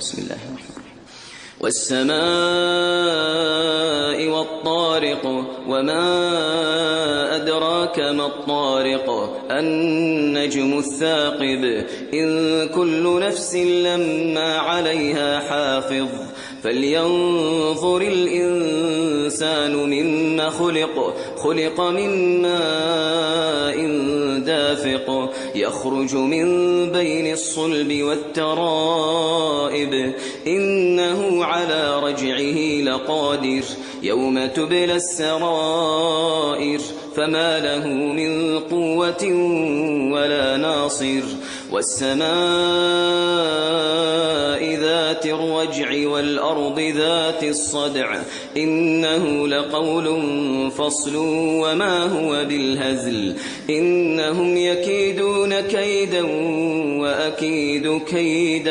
بسم الله الرحمن الرحيم. والسماء والطارق وما أدراك ما الطارق النجم الثاقب إن كل نفس لما عليها حافظ فلينظر الإنسان مما خلق من ماء دافق يخرج من بين الصلب والترائب إنه على رجعه لقادر يوم تبلى السرائر فما له من قوة ولا ناصر والسماء ذات الرجع والأرض ذات الصدع إنه لقول فصل وما هو بالهزل إنهم يكيدون كيدا وأكيد كيدا